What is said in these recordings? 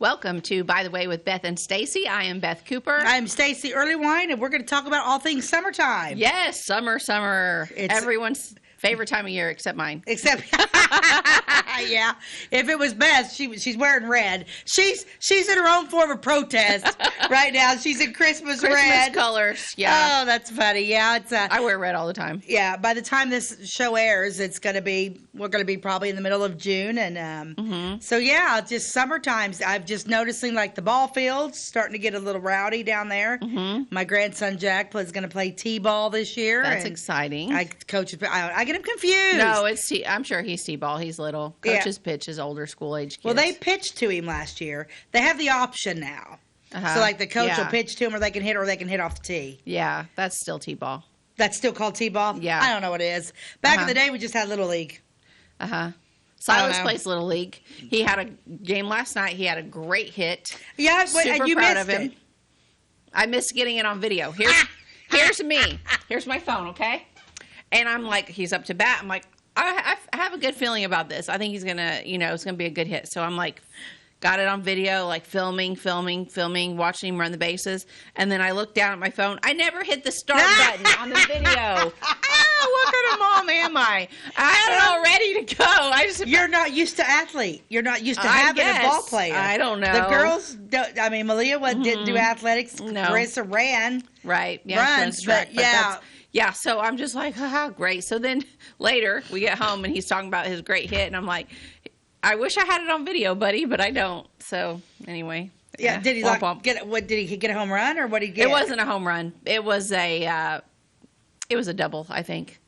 Welcome to By the Way with Beth and Stacey. I am Beth Cooper. I'm Stacey Earlywine, and we're going to talk about all things summertime. Yes, summer. It's everyone's favorite time of year except mine. Except, yeah. If it was Beth, she's wearing red. She's in her own form of protest right now. She's in Christmas red colors. Yeah. Oh, that's funny. Yeah, it's. I wear red all the time. Yeah. By the time this show airs, we're going to be probably in the middle of June, and so yeah, just summer times. I'm just noticing like the ball fields starting to get a little rowdy down there. My grandson Jack is going to play t-ball this year. That's exciting. I get him confused. No, I'm sure he's t-ball. He's little. Coach's pitch is older school age kids. Well, they pitched to him last year. They have the option now. So like the coach will pitch to him, or they can hit off the tee. Yeah, that's still t-ball. That's still called t-ball? Yeah. I don't know what it is. Back in the day, we just had Little League. Silas plays Little League. He had a game last night. He had a great hit. Yeah, super you proud missed of him. it. I missed getting it on video. Here's me. Here's my phone, okay? And I'm like, he's up to bat. I'm like, I have a good feeling about this. I think he's going to, it's going to be a good hit. So I'm like, got it on video, like filming, watching him run the bases. And then I looked down at my phone. I never hit the start button on the video. What kind of mom am I? I had it all ready to go. You're not used to athlete. You're not used to having a ball player. I don't know. The girls, Malia didn't do athletics. No. Marissa ran. Right. Yeah, runs, but yeah. Yeah, so I'm just like, haha, great. So then later we get home and he's talking about his great hit. And I'm like, I wish I had it on video, buddy, but I don't. So anyway. Yeah. Did he did he get a home run, or what did he get? It wasn't a home run. It was a double, I think.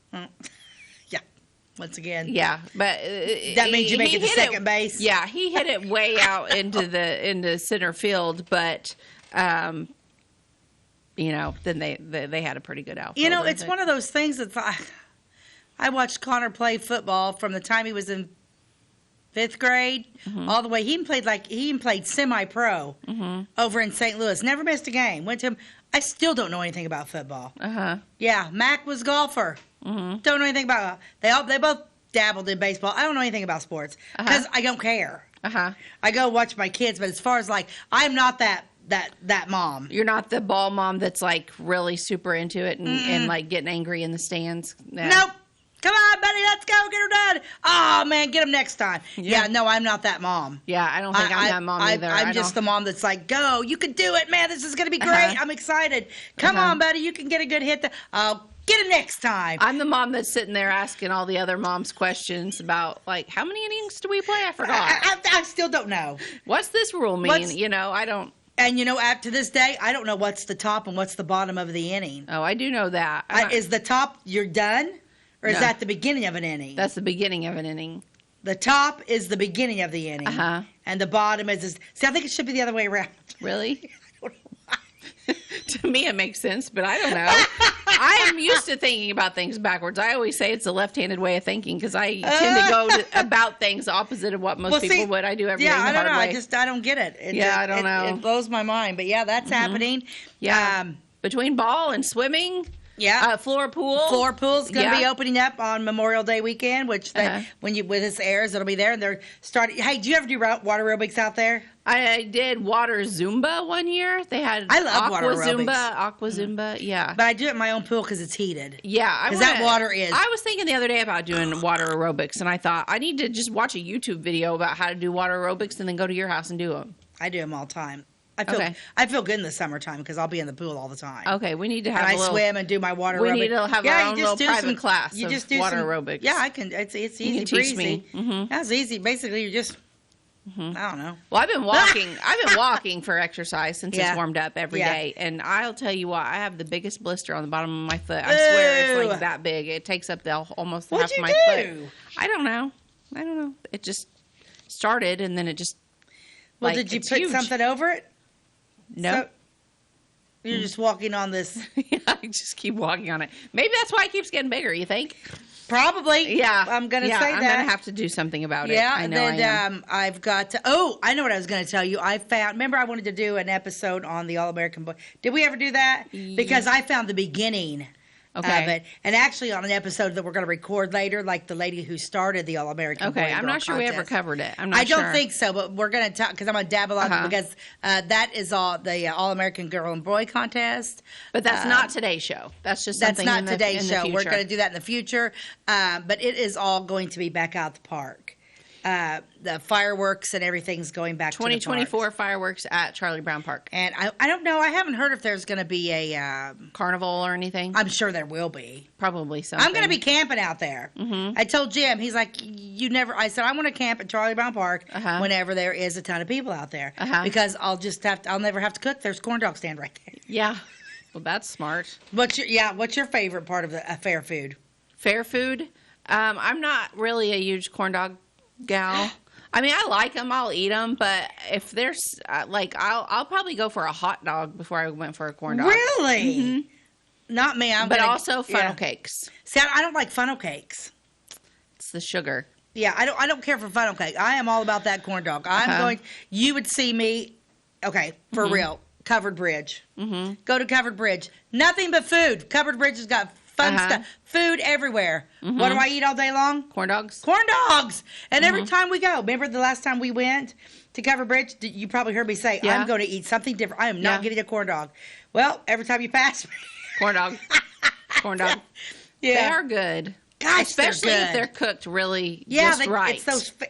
Yeah. Once again. Yeah, but that means you make it to second base. Yeah, he hit it way out into center field, but then they had a pretty good outfield. It's one of those things that I watched Connor play football from the time he was in 5th grade all the way. He played semi-pro over in St. Louis. Never missed a game. Went to him. I still don't know anything about football. Yeah, Mac was golfer. Don't know anything about. They both dabbled in baseball. I don't know anything about sports because I don't care. I go watch my kids, but as far as I'm not that mom. You're not the ball mom that's like really super into it and like getting angry in the stands. No. Nope. Come on, buddy, let's go get her done. Oh, man, get him next time. Yeah, no, I'm not that mom. Yeah, I don't think I'm that mom either. I'm just the mom that's like, go, you can do it, man. This is going to be great. I'm excited. Come on, buddy, you can get a good hit. Get him next time. I'm the mom that's sitting there asking all the other moms questions about, like, how many innings do we play? I forgot. I still don't know. What's this rule mean? I don't. And, up to this day, I don't know what's the top and what's the bottom of the inning. Oh, I do know that. Is the top, you're done? Or is that the beginning of an inning? That's the beginning of an inning. The top is the beginning of the inning. And the bottom is... See, I think it should be the other way around. Really? I don't know why. To me, it makes sense, but I don't know. I am used to thinking about things backwards. I always say it's a left-handed way of thinking because I tend to go about things opposite of what most people would. I do everything the hard way. I don't know. I don't get it. I don't know. It blows my mind. But, yeah, that's happening. Yeah. Between ball and swimming... Yeah, floor pool. Floor pool's going to be opening up on Memorial Day weekend, which when this airs, it'll be there. And they're starting. Hey, do you ever do water aerobics out there? I did water Zumba one year. They had I love water aerobics. Aqua Zumba, yeah. But I do it in my own pool because it's heated. Yeah, because that water is. I was thinking the other day about doing water aerobics, and I thought I need to just watch a YouTube video about how to do water aerobics, and then go to your house and do them. I do them all the time. I feel good in the summertime because I'll be in the pool all the time. Okay, we need to have. And I swim and do my water aerobics. We need to have our own little private class. You just do water aerobics. Yeah, I can. It's easy. You can teach me. That's easy. Basically, you're just. I don't know. Well, I've been walking. I've been walking for exercise since it's warmed up every day, and I'll tell you what, I have the biggest blister on the bottom of my foot. I swear it's like that big. It takes up almost half of my foot. I don't know. It just started, and then it just. Well, did you put something over it? No. So you're just walking on this. I just keep walking on it. Maybe that's why it keeps getting bigger, you think? Probably. Yeah. I'm going to say that. I'm going to have to do something about it. Yeah. I know I am. I've got to. Oh, I know what I was going to tell you. Remember I wanted to do an episode on the All-American Boy. Did we ever do that? Because I found the beginning Okay. And actually on an episode that we're going to record later, like the lady who started the All-American Boy Okay, and I'm Girl not sure we ever contest. covered it. I'm not I sure. don't think so, but we're going to talk, because I'm going to dabble on it, because that is all the All-American Girl and Boy contest. But that's not today's show. That's just something That's not in the, today's in the show. We're future. going to do that in the future. But it is all going to be back out the park. The fireworks and everything's going back to the park. 2024 fireworks at Charlie Brown Park. And I don't know. I haven't heard if there's going to be a... Carnival or anything? I'm sure there will be. Probably something. I'm going to be camping out there. I told Jim, he's like, you never... I said, I want to camp at Charlie Brown Park whenever there is a ton of people out there. Because I'll never have to cook. There's a corn dog stand right there. Yeah. Well, that's smart. What's your favorite part of the fair food? Fair food? I'm not really a huge corn dog gal. I mean, I like them. I'll eat them. But if there's, I'll probably go for a hot dog before I went for a corn dog. Really? Not me. But also funnel cakes. See, I don't like funnel cakes. It's the sugar. Yeah, I don't care for funnel cake. I am all about that corn dog. You would see me, okay, for real, Covered Bridge. Go to Covered Bridge. Nothing but food. Covered Bridge has got fun stuff. Food everywhere. What do I eat all day long? Corn dogs. Corn dogs. And every time we go, remember the last time we went to Covered Bridge, you probably heard me say, I'm going to eat something different. I am not getting a corn dog. Well, every time you pass me. Corn dog. Corn dog. Yeah. They are good. Gosh, especially they're good. if they're cooked really just right.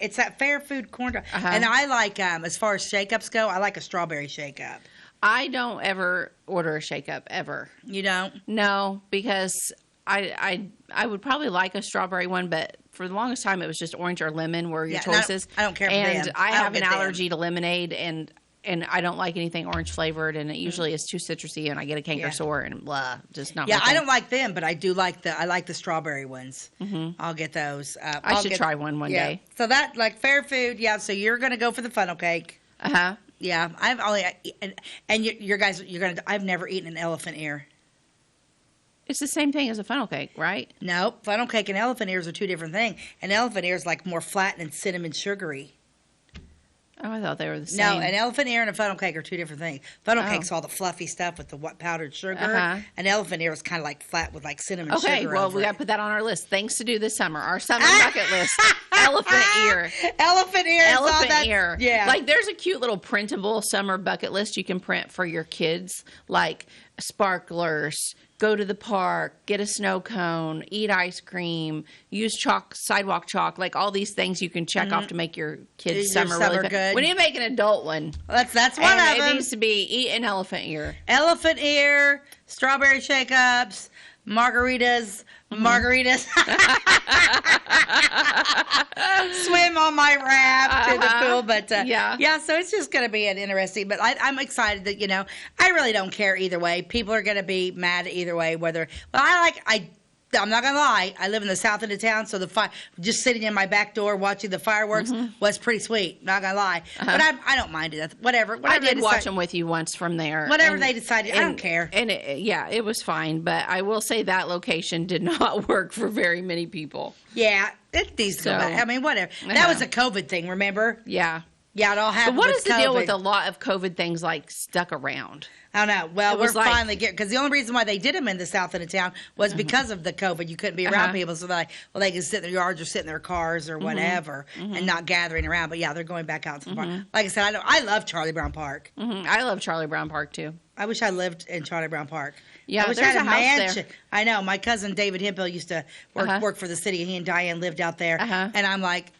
It's that fair food corn dog. And I like, as far as shake-ups go, I like a strawberry shake-up. I don't ever order a shake-up, ever. You don't? No, because I would probably like a strawberry one, but for the longest time it was just orange or lemon were your choices. I don't care for and them. I have an allergy to lemonade, and I don't like anything orange flavored, and it usually is too citrusy, and I get a canker sore and blah, just not. Yeah, I don't like them, but I do like the strawberry ones. I'll get those. I should try one day. So that like fair food. Yeah. So you're gonna go for the funnel cake. Yeah, I've only and your guys, I've never eaten an elephant ear. It's the same thing as a funnel cake, right? No, funnel cake and elephant ears are two different things. An elephant ear is like more flat and cinnamon sugary. Oh, I thought they were the same. No, an elephant ear and a funnel cake are two different things. Funnel cake's all the fluffy stuff with the powdered sugar. An elephant ear is kind of like flat with like cinnamon sugar. Okay, well, we got to put that on our list. Things to do this summer. Our summer bucket list. Elephant ear. Elephant ear. Elephant ear. Yeah. Like, there's a cute little printable summer bucket list you can print for your kids. Like, sparklers, go to the park, get a snow cone, eat ice cream, use sidewalk chalk, like all these things you can check off to make your kids' summer really fun. Good. We need to make an adult one. That's one of them. It needs to be eat an elephant ear. Elephant ear, strawberry shake-ups, margaritas. Swim on my raft to the pool, but so it's just going to be an interesting. But I'm excited that I really don't care either way. People are going to be mad either way. I'm not gonna lie. I live in the south end of town, so just sitting in my back door watching the fireworks was pretty sweet. Not gonna lie, but I don't mind it. Whatever I did watch them with you once from there. Whatever they decided, I don't care. And it was fine. But I will say that location did not work for very many people. Yeah, it needs to go back. I mean, whatever. That was a COVID thing, remember? Yeah. Yeah, it all happened. But what is the COVID. deal with a lot of COVID things like stuck around? I don't know. Well, we're finally getting, because the only reason why they did them in the south end of town was because of the COVID. You couldn't be around people, so they're like, well, they can sit in their yards or sit in their cars or whatever and not gathering around. But yeah, they're going back out to the park. Like I said, I love Charlie Brown Park. I love Charlie Brown Park too. I wish I lived in Charlie Brown Park. Yeah, I wish there's I had a house mansion. there. I know. My cousin David Hemphill used to work for the city. He and Diane lived out there, and I'm like,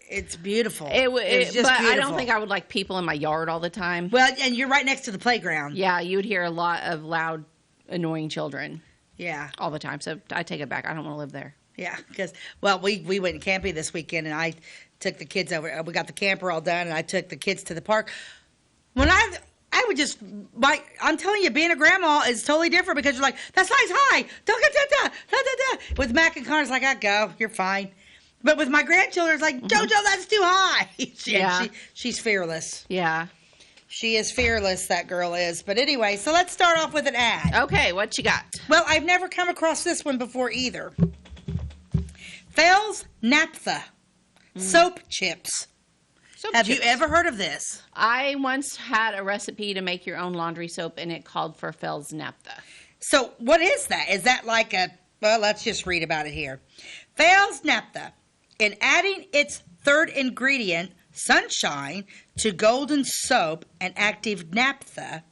it's beautiful. It's just but beautiful. I don't think I would like people in my yard all the time. Well, and you're right next to the playground. Yeah, you would hear a lot of loud, annoying children. Yeah, all the time. So I take it back. I don't want to live there. Yeah, because we went camping this weekend, and I took the kids over. We got the camper all done, and I took the kids to the park. When I would just I'm telling you, being a grandma is totally different because you're like, that side's high. Don't get that. With Mac and Connor's like, I go, you're fine. But with my grandchildren, it's like, JoJo, that's too high. She's fearless. Yeah. She is fearless, that girl is. But anyway, so let's start off with an ad. Okay, what you got? Well, I've never come across this one before either. Fell's Naphtha soap chips. Have you ever heard of this? I once had a recipe to make your own laundry soap, and it called for Fell's Naphtha. So what is that? Is that like well, let's just read about it here. Fels naphtha, in adding its third ingredient, sunshine, to golden soap and active naphtha,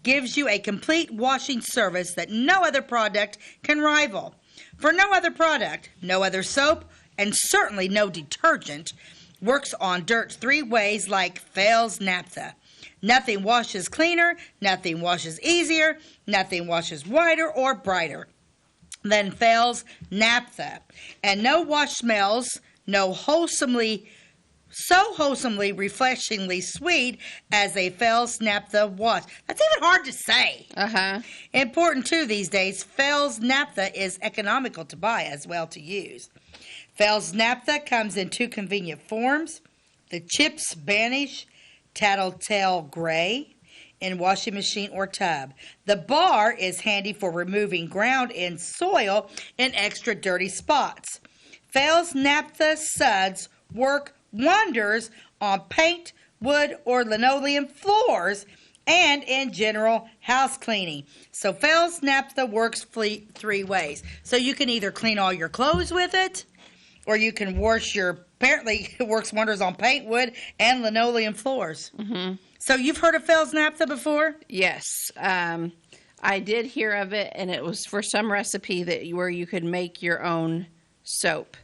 gives you a complete washing service that no other product can rival. For no other product, no other soap, and certainly no detergent works on dirt 3 ways like Fels naphtha. Nothing washes cleaner, nothing washes easier, nothing washes whiter or brighter than Fels naphtha. And no wash smells so wholesomely, refreshingly sweet as a Fels naphtha wash. That's even hard to say. Important too these days, Fels naphtha is economical to buy as well to use. Fels naphtha comes in 2 convenient forms: the Chips Banish Tattletale Gray in washing machine or tub. The bar is handy for removing ground-in soil and extra dirty spots. Fels naphtha suds work wonders on paint, wood, or linoleum floors and in general house cleaning. So Fels naphtha works 3 ways. So you can either clean all your clothes with it, or you can wash apparently it works wonders on paint, wood, and linoleum floors. So you've heard of Fels naphtha before? Yes. I did hear of it, and it was for some recipe where you could make your own soap.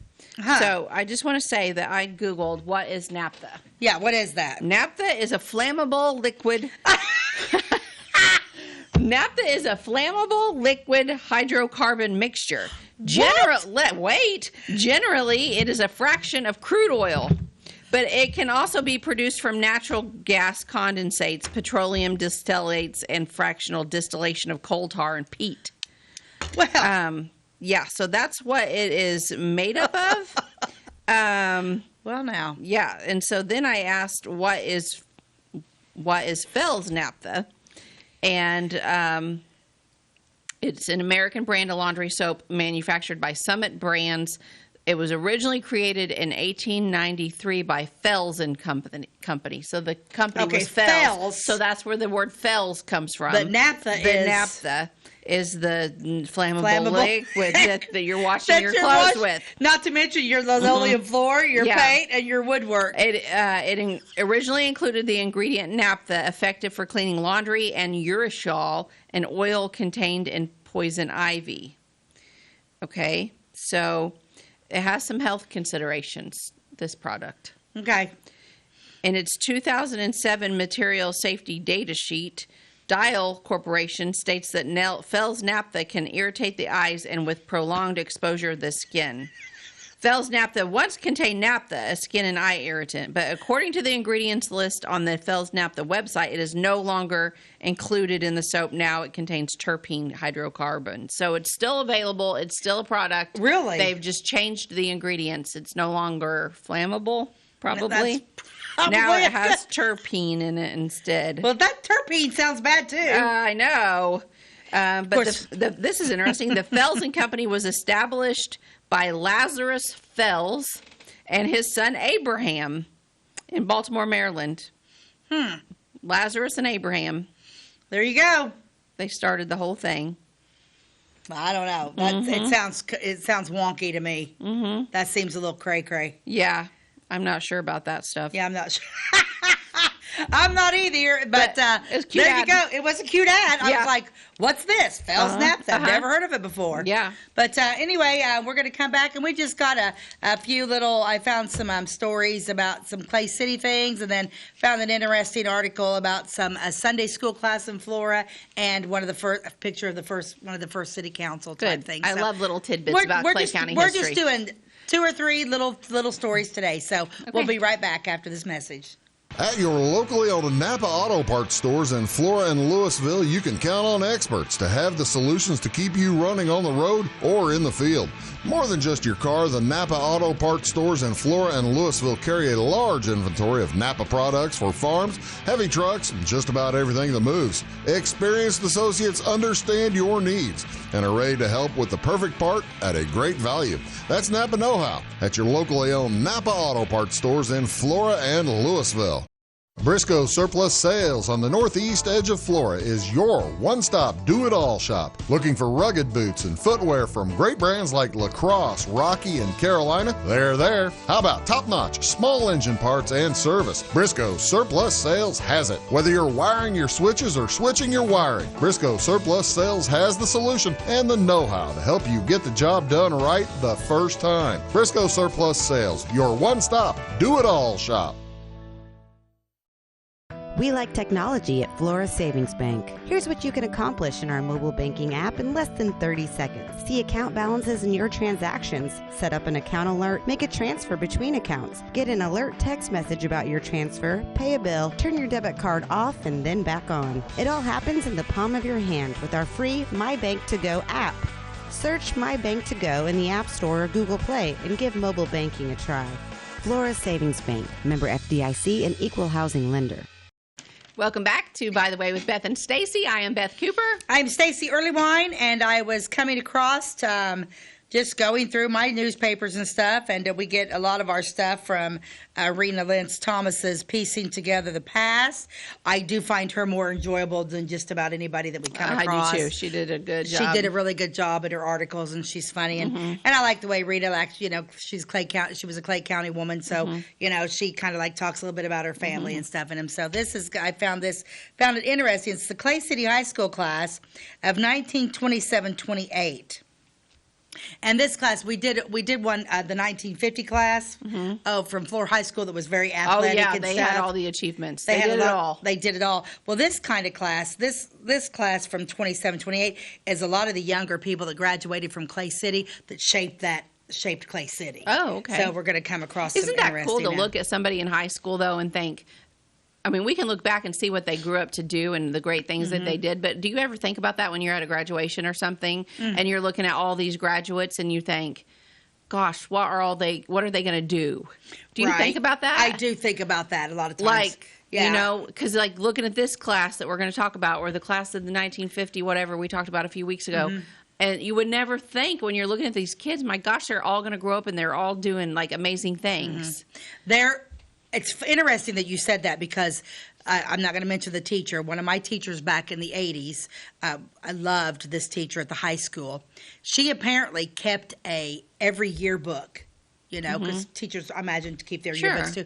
So I just want to say that I Googled what is naphtha. Yeah, what is that? Naphtha is a flammable liquid. Naphtha is a flammable liquid hydrocarbon mixture. Generally, it is a fraction of crude oil, but it can also be produced from natural gas condensates, petroleum distillates, and fractional distillation of coal tar and peat. Well, yeah, so that's what it is made up of. Well, now. Yeah, and so then I asked, what is Fels naphtha? And it's an American brand of laundry soap manufactured by Summit Brands. It was originally created in 1893 by Fels and Company. So the company was Fels. So that's where the word Fels comes from. But naphtha is the flammable liquid that you're washing your clothes with. Not to mention your linoleum floor, your paint, and your woodwork. It originally included the ingredient naphtha, effective for cleaning laundry, and urushiol, an oil contained in poison ivy. Okay, so it has some health considerations, this product. Okay. In its 2007 material safety data sheet, Dial Corporation states that Fels naphtha can irritate the eyes and with prolonged exposure of the skin. Fels naphtha once contained naphtha, a skin and eye irritant, but according to the ingredients list on the Fels naphtha website, it is no longer included in the soap. Now it contains terpene hydrocarbons. So it's still available. It's still a product. Really? They've just changed the ingredients. It's no longer flammable, probably. Now it has terpene in it instead. Well, that terpene sounds bad too. I know. But this is interesting. The Fels and Company was established by Lazarus Fels and his son Abraham in Baltimore, Maryland. Lazarus and Abraham. There you go. They started the whole thing. I don't know. It sounds wonky to me. That seems a little cray-cray. Yeah. I'm not sure about that stuff. Yeah, I'm not sure. I'm not either, but it was there you go. It was a cute ad. I was like, what's this? Fels naphtha. I've never heard of it before. Yeah. But anyway, we're going to come back, and we just got a few little, I found some stories about some Clay City things, and then found an interesting article about some Sunday school class in Flora, and one of the first one of the first city council type things. I love little tidbits about Clay County history. We're just doing 2 or 3 little stories today, so we'll be right back after this message. At your locally owned Napa Auto Parts stores in Flora and Louisville, you can count on experts to have the solutions to keep you running on the road or in the field. More than just your car, the Napa Auto Parts stores in Flora and Louisville carry a large inventory of Napa products for farms, heavy trucks, and just about everything that moves. Experienced associates understand your needs and are ready to help with the perfect part at a great value. That's Napa Know-How at your locally owned Napa Auto Parts stores in Flora and Louisville. Briscoe Surplus Sales on the northeast edge of Flora is your one-stop do-it-all shop. Looking for rugged boots and footwear from great brands like Lacrosse, Rocky, and Carolina? They're there. How about top-notch small engine parts and service? Briscoe Surplus Sales has it. Whether you're wiring your switches or switching your wiring, Briscoe Surplus Sales has the solution and the know-how to help you get the job done right the first time. Briscoe Surplus Sales, your one-stop do-it-all shop. We like technology at Flora Savings Bank. Here's what you can accomplish in our mobile banking app in less than 30 seconds. See account balances in your transactions, set up an account alert, make a transfer between accounts, get an alert text message about your transfer, pay a bill, turn your debit card off and then back on. It all happens in the palm of your hand with our free My Bank to Go app. Search My Bank to Go in the App Store or Google Play and give mobile banking a try. Flora Savings Bank, member FDIC, and equal housing lender. Welcome back to By the Way with Beth and Stacey. I am Beth Cooper. I'm Stacey Earlywine, and I was coming across just going through my newspapers and stuff, and we get a lot of our stuff from Rena Lentz Thomas's Piecing Together the Past. I do find her more enjoyable than just about anybody that we come across. I do too. She did a good job. She did a really good job at her articles, and she's funny, and I like the way Rena, like, you know, she's Clay County. She was a Clay County woman, so you know, she kind of like talks a little bit about her family and stuff in them. So this is, I found it interesting. It's the Clay City High School class of 1927-28. And this class, we did one, the 1950 class, from Flora High School, that was very athletic. Oh yeah, and they stuff. had all the achievements. They did it all. They did it all. Well, this kind of class, this class from 27-28 is a lot of the younger people that graduated from Clay City that shaped Clay City. Oh, okay. So we're going to come across Isn't some that interesting cool to look at somebody in high school, though, and think, I mean, we can look back and see what they grew up to do and the great things that they did, but do you ever think about that when you're at a graduation or something and you're looking at all these graduates and you think, gosh, what are they going to do? Do you think about that? I do think about that a lot of times. Like, you know, because like looking at this class that we're going to talk about, or the class of the 1950 whatever we talked about a few weeks ago, and you would never think when you're looking at these kids, my gosh, they're all going to grow up and they're all doing like amazing things. It's interesting that you said that, because I'm not going to mention the teacher. One of my teachers back in the 80s, I loved this teacher at the high school. She apparently kept every yearbook, you know, because teachers, I imagine, to keep their yearbooks too.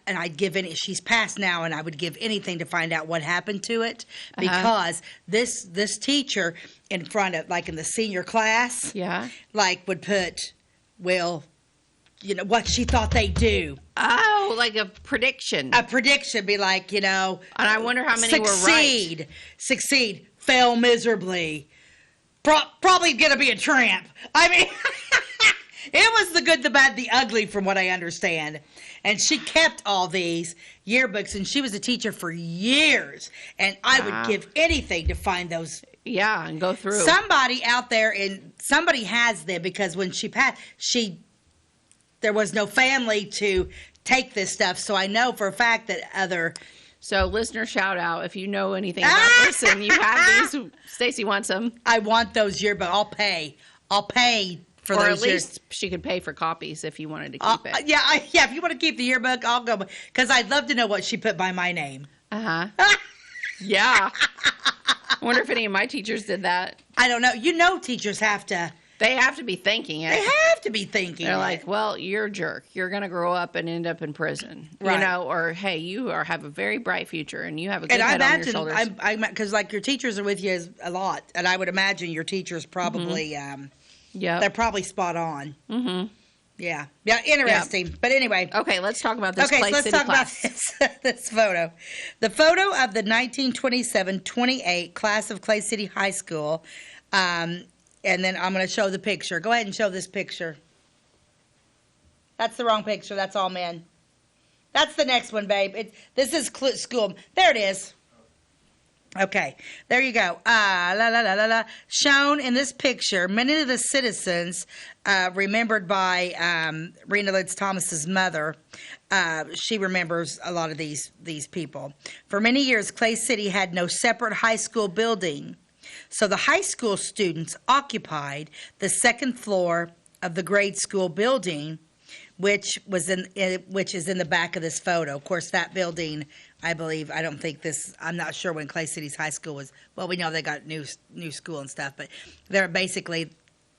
And I'd give she's passed now, and I would give anything to find out what happened to it, because this teacher in front of, like in the senior class, like would put, well, you know, what she thought they'd do. Oh, like a prediction. A prediction, be like, you know. And I wonder how many were right. Succeed, fail miserably, probably going to be a tramp. I mean, it was the good, the bad, the ugly, from what I understand. And she kept all these yearbooks, and she was a teacher for years. And I would give anything to find those. Yeah, and go through. Somebody out there, and somebody has them, because when she passed, there was no family to take this stuff, so I know for a fact that So, listener shout out, if you know anything about this and you have these, Stacey wants them. I want those yearbooks. I'll pay for those. Or at least she could pay for copies if you wanted to keep it. Yeah, if you want to keep the yearbook, I'll go, because I'd love to know what she put by my name. Yeah. I wonder if any of my teachers did that. I don't know. You know, teachers have to. They have to be thinking it. They have to be thinking They're like, well, you're a jerk. You're going to grow up and end up in prison. Right. You know, or, hey, you have a very bright future and you have a good head on your shoulders. Because, like, your teachers are with you a lot. And I would imagine your teachers probably, they're probably spot on. Yeah. Yeah, interesting. Yep. But anyway. Okay, let's talk about this Clay City class. About this photo. The photo of the 1927-28 class of Clay City High School. And then I'm going to show the picture. Go ahead and show this picture. That's the wrong picture. That's all men. That's the next one, babe. This is school. There it is. Okay. There you go. Shown in this picture, many of the citizens remembered by Rena Lentz Thomas's mother. She remembers a lot of these people. For many years, Clay City had no separate high school building. So the high school students occupied the second floor of the grade school building, which is in the back of this photo. Of course, that building I believe. I don't think this. I'm not sure when Clay City's high school was. Well, we know they got new school and stuff, but they're basically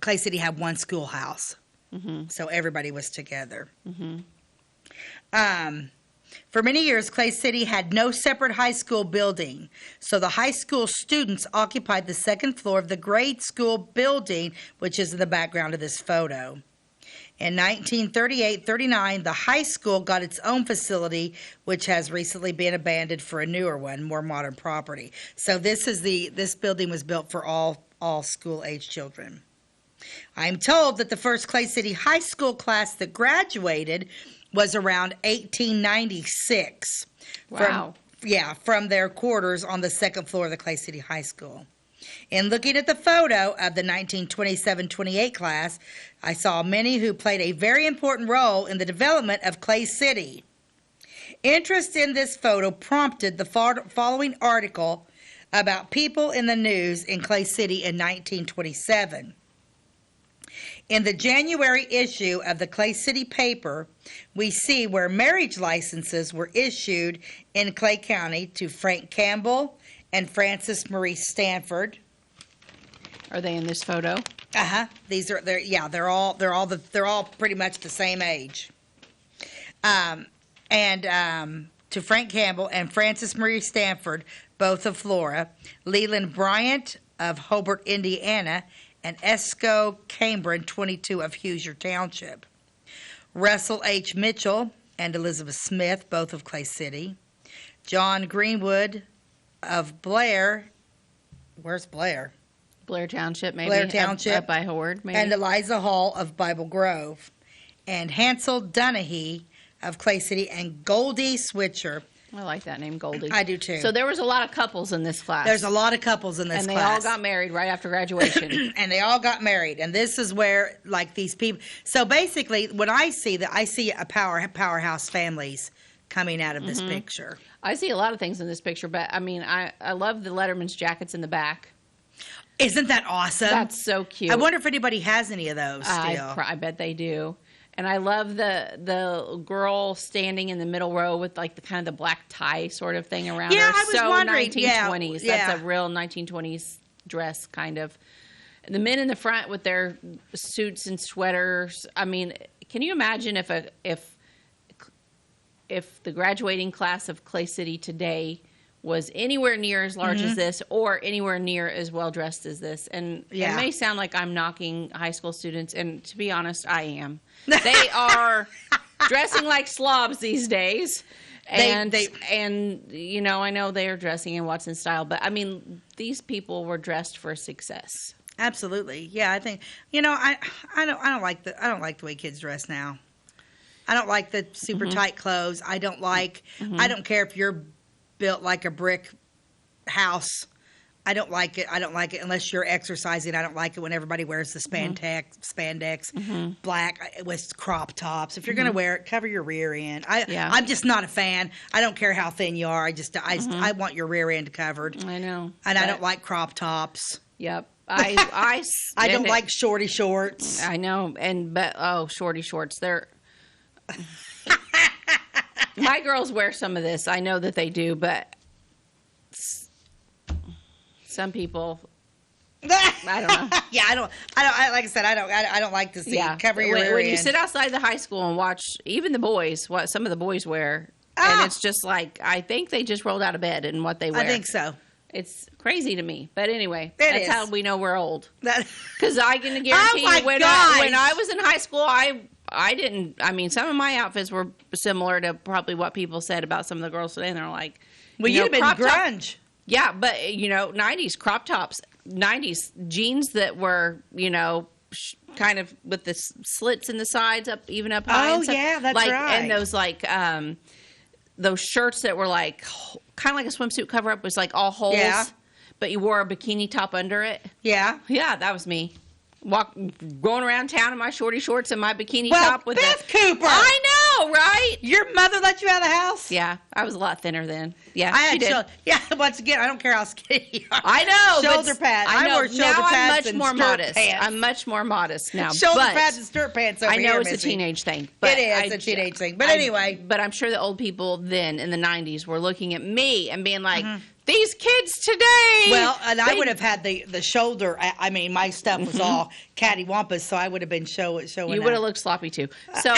Clay City had one schoolhouse, so everybody was together. For many years, Clay City had no separate high school building, so the high school students occupied the second floor of the grade school building, which is in the background of this photo. In 1938-39, the high school got its own facility, which has recently been abandoned for a newer one, more modern property. So this building was built for all school-age children. I'm told that the first Clay City high school class that graduated was around 1896. Wow. From their quarters on the second floor of the Clay City High School. In looking at the photo of the 1927-28 class, I saw many who played a very important role in the development of Clay City. Interest in this photo prompted the following article about people in the news in Clay City in 1927. In the January issue of the Clay City paper, we see where marriage licenses were issued in Clay County to Frank Campbell and Frances Marie Stanford. Are they in this photo? They're all pretty much the same age. To Frank Campbell and Frances Marie Stanford, both of Flora, Leland Bryant of Hobart, Indiana, and Esco Cambron, 22 of Hoosier Township. Russell H. Mitchell and Elizabeth Smith, both of Clay City. John Greenwood of Blair. Where's Blair? Blair Township, maybe. Blair Township. Up by Howard, maybe. And Eliza Hall of Bible Grove. And Hansel Dunahee of Clay City and Goldie Switcher. I like that name, Goldie. I do too. So there was a lot of couples in this class. There's a lot of couples in this class. And they all got married right after graduation. And they all got married. And this is where, like, these people. So basically, when I see that, I see a powerhouse families coming out of this picture. I see a lot of things in this picture, but I mean, I love the Letterman's jackets in the back. Isn't that awesome? That's so cute. I wonder if anybody has any of those still. I bet they do. And I love the girl standing in the middle row with like the kind of the black tie sort of thing around her. I was wondering. 1920s. That's a real 1920s dress kind of. And the men in the front with their suits and sweaters. I mean, can you imagine if the graduating class of Clay City today was anywhere near as large as this or anywhere near as well dressed as this? And it may sound like I'm knocking high school students, and to be honest, I am. They are dressing like slobs these days. And you know, I know they are dressing in Watson style, but I mean, these people were dressed for success. Absolutely. Yeah, I think, you know, I don't like the way kids dress now. I don't like the super tight clothes. I don't like I don't care if you're built like a brick house. I don't like it. I don't like it unless you're exercising. I don't like it when everybody wears the spandex, black with crop tops. If you're going to wear it, cover your rear end. I'm just not a fan. I don't care how thin you are. I want your rear end covered. I know. And I don't like crop tops. Yep. I don't like shorty shorts. I know. Shorty shorts. They're my girls wear some of this. I know that they do, but some people, I don't know. Like I said, I don't like to see cover your rear when end. you sit outside the high school and watch even the boys, what some of the boys wear, and it's just like, I think they just rolled out of bed in what they wear. I think so. It's crazy to me. But anyway, that's how we know we're old. Because I can guarantee you when I was in high school, I didn't, I mean, some of my outfits were similar to probably what people said about some of the girls today. And they're like, well, you'd have been grunge. Yeah, but, you know, 90s crop tops, 90s jeans that were, you know, kind of with the slits in the sides up high. Oh, yeah, that's right. And those, like, those shirts that were, like, kind of like a swimsuit cover-up was, like, all holes. Yeah. But you wore a bikini top under it. Yeah. Yeah, that was me. Going around town in my shorty shorts and my bikini top with Beth Cooper. I know, right? Your mother let you out of the house? Yeah, I was a lot thinner then. Yeah, I she had did. once again, I don't care how skinny you are. I know. Shoulder pads. I know. wore shoulder Now I'm pads much and more skirt modest. pants. I'm much more modest now. Shoulder but pads and skirt pants over I know here, it's Missy. a teenage thing. But It is a teenage thing. But anyway. But I'm sure the old people then in the 90s were looking at me and being like, these kids today. Well, and I would have had the shoulder. I mean, my stuff was all cattywampus, so I would have been showing. You would have looked sloppy too. So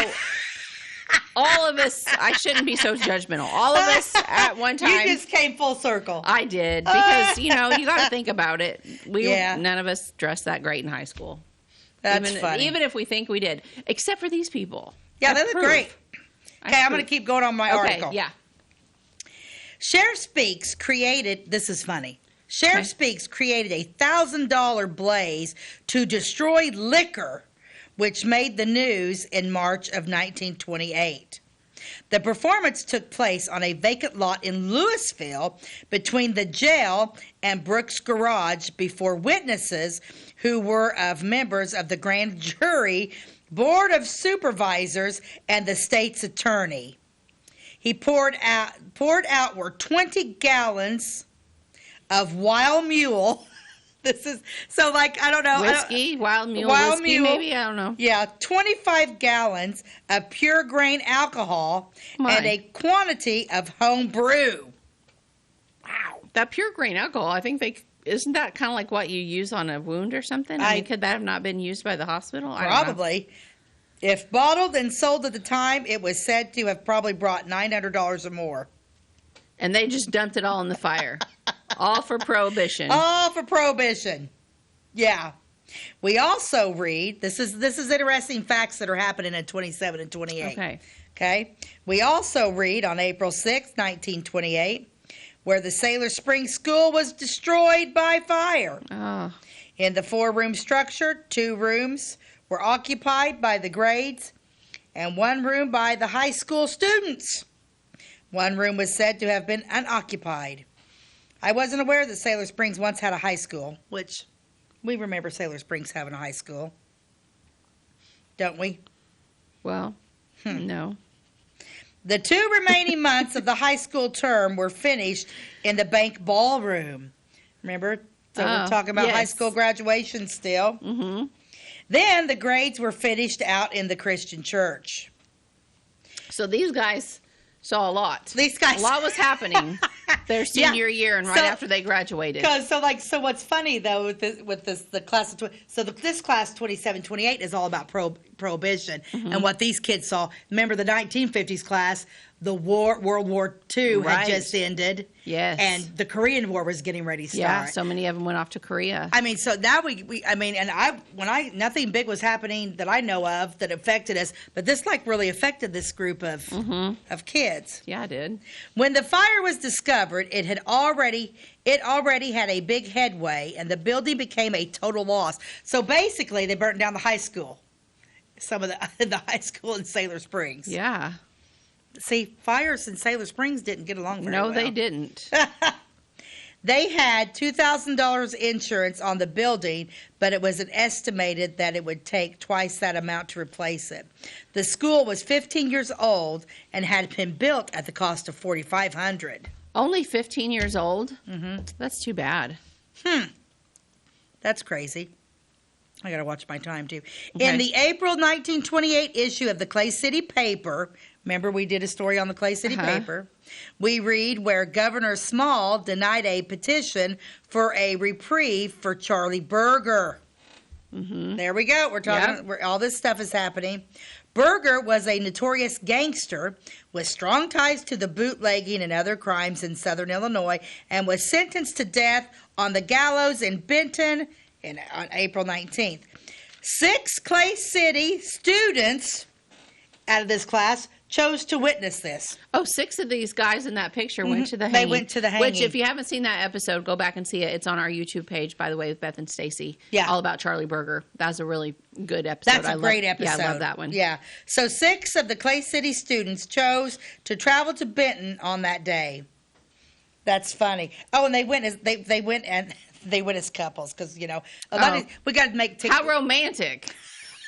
all of us, I shouldn't be so judgmental. All of us at one time. You just came full circle. I did because you got to think about it. Yeah. None of us dressed that great in high school. That's even, funny. Even if we think we did, except for these people. Yeah, they look great. Okay, I'm going to keep going on my article. Yeah. Sheriff Speaks created, this is funny. Sheriff Speaks created a $1,000 blaze to destroy liquor, which made the news in March of 1928. The performance took place on a vacant lot in Louisville between the jail and Brooks Garage before witnesses who were of members of the grand jury, board of supervisors, and the state's attorney. He poured out were 20 gallons of Wild Mule. This is so like I don't know Whiskey, Wild Mule whiskey, maybe, I don't know. Yeah, 25 gallons of pure grain alcohol and a quantity of home brew. Wow, that pure grain alcohol. I think isn't that kind of like what you use on a wound or something? I mean, could that have not been used by the hospital? Probably. If bottled and sold at the time, it was said to have probably brought $900 or more. And they just dumped it all in the fire. All for Prohibition. All for Prohibition. Yeah. We also read, this is interesting facts that are happening in 27 and 28. Okay. We also read on April 6, 1928, where the Sailor Springs School was destroyed by fire. Oh. In the 4-room structure, 2 rooms were occupied by the grades and 1 room by the high school students. 1 room was said to have been unoccupied. I wasn't aware that Sailor Springs once had a high school, which we remember Sailor Springs having a high school. Don't we? Well, no. The 2 remaining months of the high school term were finished in the bank ballroom. Remember? So we're talking about high school graduation still. Mm-hmm. Then the grades were finished out in the Christian church. So these guys saw a lot. A lot was happening their senior year and right after they graduated. So what's funny though with the class of this class 27-28 is all about prohibition and what these kids saw. Remember the 1950s class, the World War II had just ended. Yes. And the Korean War was getting ready to start. Yeah, so many of them went off to Korea. I mean, so now nothing big was happening that I know of that affected us, but this really affected this group of kids. Yeah, it did. When the fire was discovered, it already had a big headway, and the building became a total loss. So basically, they burnt down the high school. Some of the high school in Sailor Springs. Yeah. See, fires in Sailor Springs didn't get along very well. No, they didn't. They had $2,000 insurance on the building, but it was estimated that it would take twice that amount to replace it. The school was 15 years old and had been built at the cost of $4,500. Only 15 years old? Mm-hmm. That's too bad. That's crazy. I got to watch my time, too. Okay. In the April 1928 issue of the Clay City Paper, remember we did a story on the Clay City Paper, we read where Governor Small denied a petition for a reprieve for Charlie Berger. Mm-hmm. There we go. We're talking, where all this stuff is happening. Berger was a notorious gangster with strong ties to the bootlegging and other crimes in southern Illinois and was sentenced to death on the gallows in Benton on April 19th. 6 Clay City students out of this class chose to witness this. Oh, 6 of these guys in that picture went to the hanging. They went to the hanging. Which, if you haven't seen that episode, go back and see it. It's on our YouTube page, by the way, with Beth and Stacey. Yeah. All about Charlie Berger. That was a really good episode. That's a great episode. Yeah, I love that one. Yeah. So 6 of the Clay City students chose to travel to Benton on that day. That's funny. Oh, and they went as couples because, we got to make... How romantic.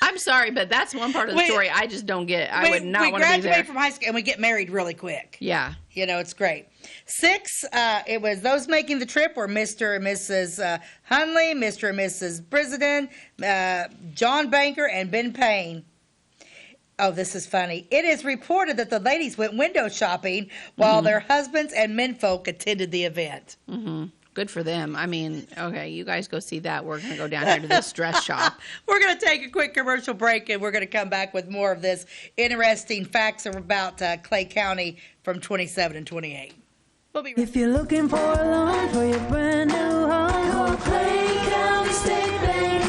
I'm sorry, but that's one part of the story I just don't get. I would not want to be there. We graduate from high school and we get married really quick. Yeah. You know, it's great. 6, it was those making the trip were Mr. and Mrs. Hunley, Mr. and Mrs. President, John Banker, and Ben Payne. Oh, this is funny. It is reported that the ladies went window shopping while their husbands and menfolk attended the event. Mm-hmm. Good for them. I mean, okay, you guys go see that. We're going to go down here to this dress shop. We're going to take a quick commercial break, and we're going to come back with more of this interesting facts about Clay County from 27 and 28. We'll be right back. If you're looking for a loan for your brand new home, call Clay County State Bank.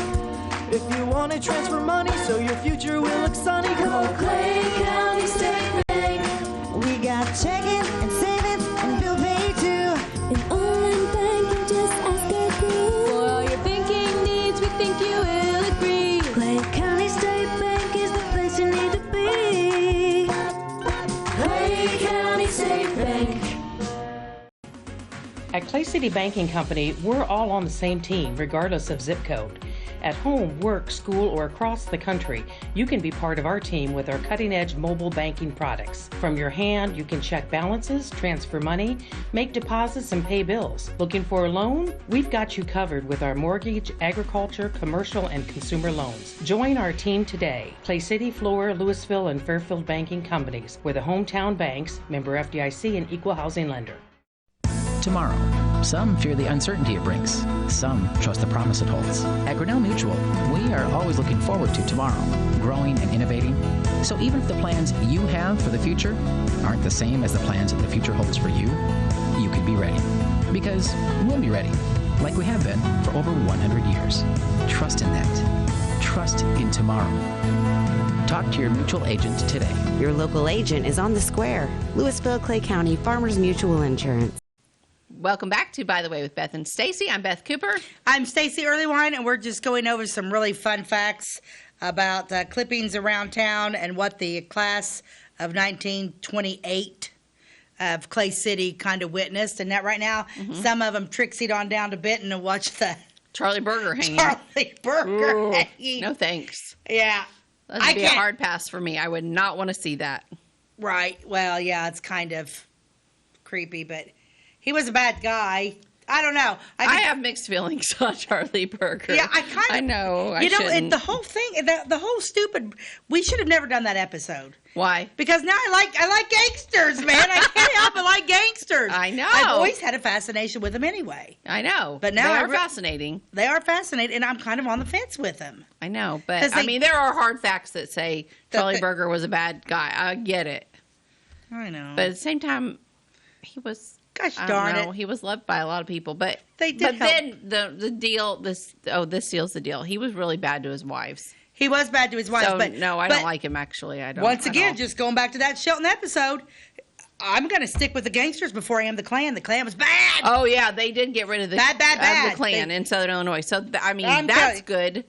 If you want to transfer money so your future will look sunny, call Clay County State Bank. We got checking and savings and bill pay too. An online banking, just ask our crew. For all your banking needs, we think you will agree. Clay County State Bank is the place you need to be. Clay County State Bank. At Clay City Banking Company, we're all on the same team, regardless of zip code. At home, work, school, or across the country, you can be part of our team with our cutting-edge mobile banking products. From your hand, you can check balances, transfer money, make deposits, and pay bills. Looking for a loan? We've got you covered with our mortgage, agriculture, commercial, and consumer loans. Join our team today. Clay City, Flora, Louisville, and Fairfield Banking Companies. We're the hometown banks, member FDIC, and equal housing lender. Tomorrow. Some fear the uncertainty it brings. Some trust the promise it holds. At Grinnell Mutual, we are always looking forward to tomorrow, growing and innovating. So even if the plans you have for the future aren't the same as the plans the future holds for you, you can be ready. Because we'll be ready, like we have been for over 100 years. Trust in that. Trust in tomorrow. Talk to your mutual agent today. Your local agent is on the square. Louisville, Clay County Farmers Mutual Insurance. Welcome back to By the Way with Beth and Stacey. I'm Beth Cooper. I'm Stacey Earlywine, and we're just going over some really fun facts about clippings around town and what the class of 1928 of Clay City kind of witnessed. And that right now, some of them trixied on down to Benton and watched the Charlie Burger hanging. Charlie Burger Ooh, hanging. no thanks. Yeah. That would be a hard pass for me. I would not want to see that. Right. Well, yeah, it's kind of creepy, but he was a bad guy. I don't know. I have mixed feelings on Charlie Burger. Yeah, I know. You know, the whole thing, the whole stupid. We should have never done that episode. Why? Because now I like gangsters, man. I can't help but like gangsters. I know. I've always had a fascination with them anyway. I know. But now they are fascinating. They are fascinating, and I'm kind of on the fence with them. I know, but I mean, there are hard facts that say Charlie Burger was a bad guy. I get it. I know. But at the same time, he was. Gosh darn it. He was loved by a lot of people, but they did. But then the deal. This seals the deal. He was really bad to his wives. He was bad to his wives, so, but no, I don't like him. Actually, I don't. Once again, just going back to that Shelton episode, I'm going to stick with the gangsters before I am the Klan. The Klan was bad. Oh yeah, they did get rid of the the Klan in Southern Illinois. So I mean, that's good.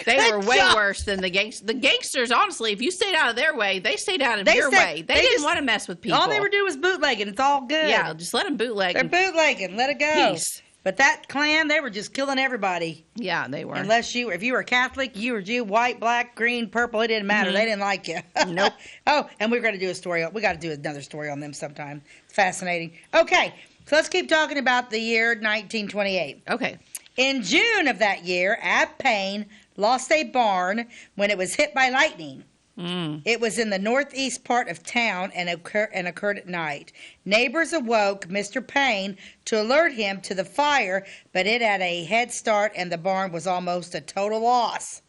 They were way worse than the gangsters. The gangsters, honestly, if you stayed out of their way, they stayed out of your way. They didn't want to mess with people. All they were doing was bootlegging. It's all good. Yeah, just let them bootleg. They're bootlegging. Let it go. Peace. But that Klan, they were just killing everybody. Yeah, they were. If you were Catholic, you were Jew, white, black, green, purple, it didn't matter. They didn't like you. Nope. Oh, and we're going to do a story. We got to do another story on them sometime. It's fascinating. Okay, so let's keep talking about the year 1928. Okay. In June of that year, Ab Payne lost a barn when it was hit by lightning. It was in the northeast part of town and occurred at night. Neighbors awoke Mr. Payne to alert him to the fire, but it had a head start and the barn was almost a total loss.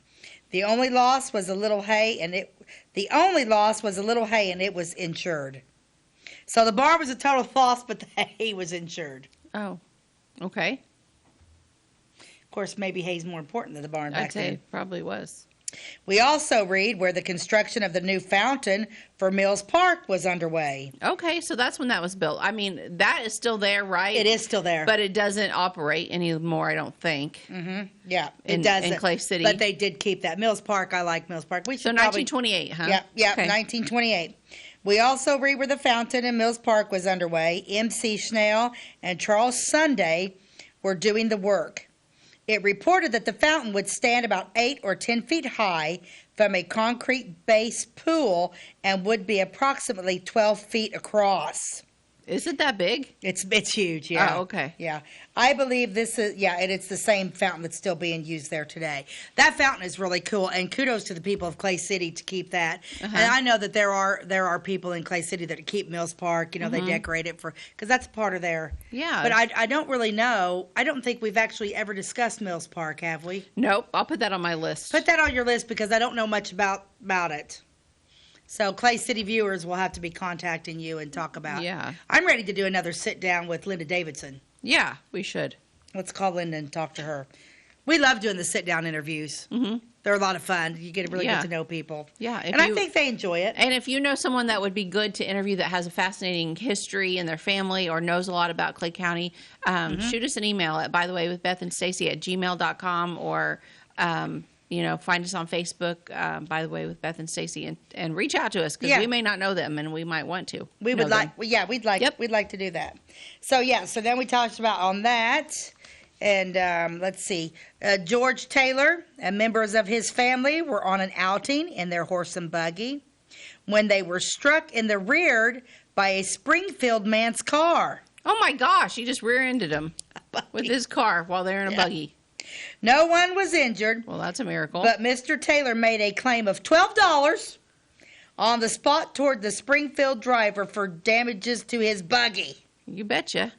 The only loss was a little hay and it was insured. So the barn was a total loss, but the hay was insured. Oh, okay. Of course, maybe hay's more important than the barn back then. I'd say it probably was. We also read where the construction of the new fountain for Mills Park was underway. Okay, so that's when that was built. I mean, that is still there, right? It is still there. But it doesn't operate anymore, I don't think. Mm-hmm. Yeah, it doesn't. In Clay City. But they did keep that. Mills Park, I like Mills Park. So 1928, huh? Yeah, okay. 1928. We also read where the fountain in Mills Park was underway. M.C. Schnell and Charles Sunday were doing the work. It reported that the fountain would stand about 8 or 10 feet high from a concrete base pool and would be approximately 12 feet across. Is it that big? It's huge, yeah. Oh, okay. Yeah. I believe this is, and it's the same fountain that's still being used there today. That fountain is really cool, and kudos to the people of Clay City to keep that. And I know that there are people in Clay City that keep Mills Park, they decorate it because that's part of their. Yeah. But I don't really know. I don't think we've actually ever discussed Mills Park, have we? Nope. I'll put that on my list. Put that on your list because I don't know much about it. So Clay City viewers will have to be contacting you and talk about. Yeah. I'm ready to do another sit down with Linda Davidson. Yeah, we should. Let's call Linda and talk to her. We love doing the sit down interviews. Mm-hmm. They're a lot of fun. You get really get to know people. Yeah. And I think they enjoy it. And if you know someone that would be good to interview that has a fascinating history in their family or knows a lot about Clay County, shoot us an email at bytheway@gmail.com or find us on Facebook, By the Way with Beth and Stacey, and reach out to us because we may not know them and we might want to. We'd like to do that. So then we talked about on that, and let's see, George Taylor and members of his family were on an outing in their horse and buggy when they were struck in the rear by a Springfield man's car. Oh my gosh! He just rear-ended him with his car while they're in a buggy. No one was injured. Well, that's a miracle. But Mr. Taylor made a claim of $12 on the spot toward the Springfield driver for damages to his buggy. You betcha.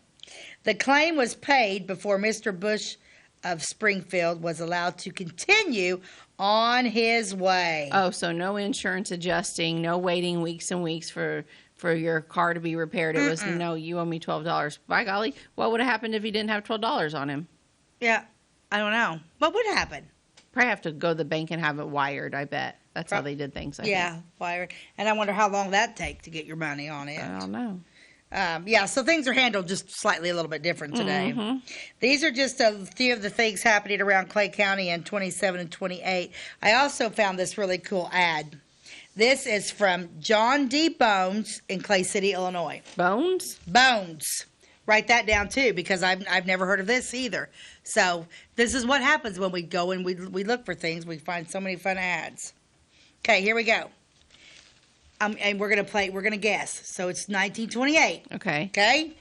The claim was paid before Mr. Bush of Springfield was allowed to continue on his way. Oh, so no insurance adjusting, no waiting weeks and weeks for your car to be repaired. It was, no, you owe me $12. By golly, what would have happened if he didn't have $12 on him? Yeah. I don't know. What would happen? Probably have to go to the bank and have it wired, I bet. That's how they did things, I think. Wired. And I wonder how long that'd take to get your money on it. I don't know. So things are handled just slightly a little bit different today. Mm-hmm. These are just a few of the things happening around Clay County in 27 and 28. I also found this really cool ad. This is from John D. Bones in Clay City, Illinois. Bones? Bones. Write that down, too, because I've never heard of this either. So this is what happens when we go and we look for things. We find so many fun ads. Okay, here we go. And we're going to guess. So it's 1928. Okay. Okay?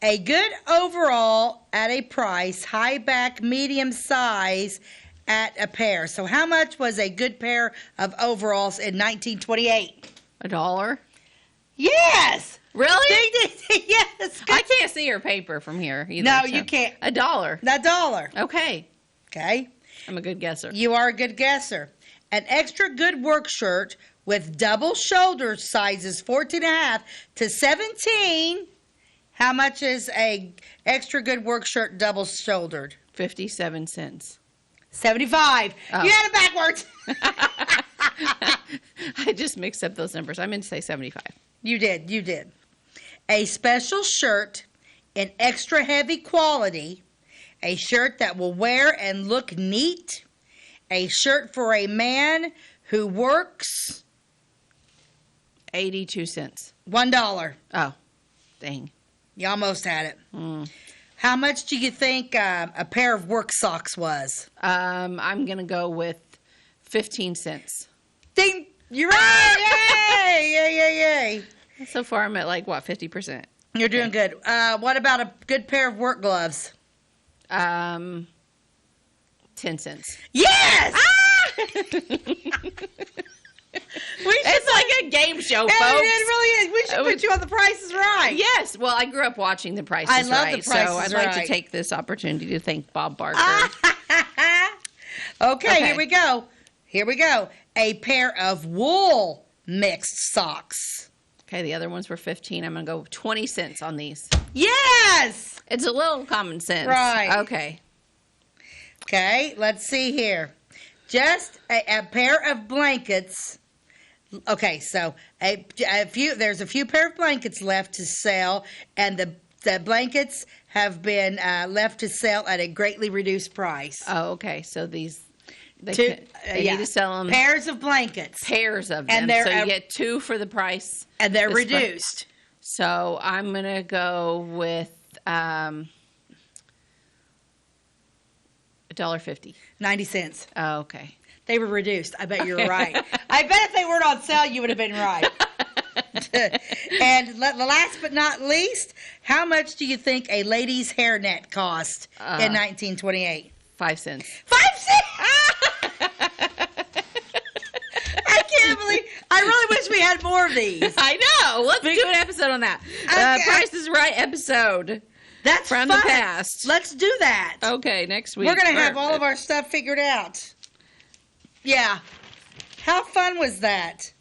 A good overall at a price, high back, medium size at a pair. So how much was a good pair of overalls in 1928? $1? Yes! Really? Yes. I can't see your paper from here either. No, you can't. $1. $1. Okay. Okay. I'm a good guesser. You are a good guesser. An extra good work shirt with double shoulder sizes 14.5 to 17. How much is a extra good work shirt double shouldered? 57 cents. 75. Oh. You had it backwards. I just mixed up those numbers. I meant to say 75. You did. A special shirt in extra heavy quality, a shirt that will wear and look neat, a shirt for a man who works. 82 cents. $1. Oh, dang. You almost had it. How much do you think a pair of work socks was? I'm going to go with 15 cents. Ding! You're right! Yay! So far, I'm at 50%? You're doing good. What about a good pair of work gloves? 10 cents. Yes! It's like a game show, folks. It really is. We should put you on The Price is Right. Yes. Well, I grew up watching The Price is love Right. The Price so is I'd like Right. to take this opportunity to thank Bob Barker. Okay, here we go. A pair of wool mixed socks. Okay, the other ones were 15. I'm going to go 20 cents on these. Yes! It's a little common sense. Right. Okay, let's see here. Just a pair of blankets. Okay, so there's a few pair of blankets left to sell, and the blankets have been left to sell at a greatly reduced price. Oh, okay. So these, they need to sell them. Pairs of blankets. Pairs of them. And so you get 2 for the price. And they're reduced. So I'm going to go with $1.50. 90 cents. Oh, okay. They were reduced. I bet you're right. I bet if they weren't on sale, you would have been right. And last but not least, how much do you think a lady's hairnet cost in 1928? 5 cents. 5 cents! I can't believe. I really wish we had more of these. I know. Let's do an episode on that. Okay. Price is Right episode. That's from fun. the past. Let's do that. Okay, next week. We're going to have all of our stuff figured out. Yeah. How fun was that?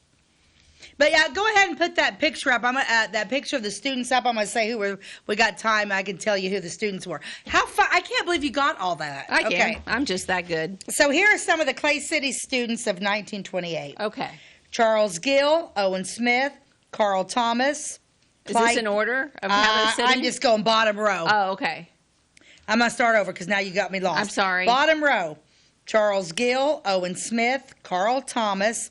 But yeah, go ahead and put that picture up. That picture of the students up. I'm going to say who we got time. I can tell you who the students were. How fun. I can't believe you got all that. I can. I'm just that good. So here are some of the Clay City students of 1928. Okay. Charles Gill, Owen Smith, Carl Thomas. Is this in order of how they're sitting? I'm just going bottom row. Oh, okay. I'm going to start over because now you got me lost. I'm sorry. Bottom row. Charles Gill, Owen Smith, Carl Thomas,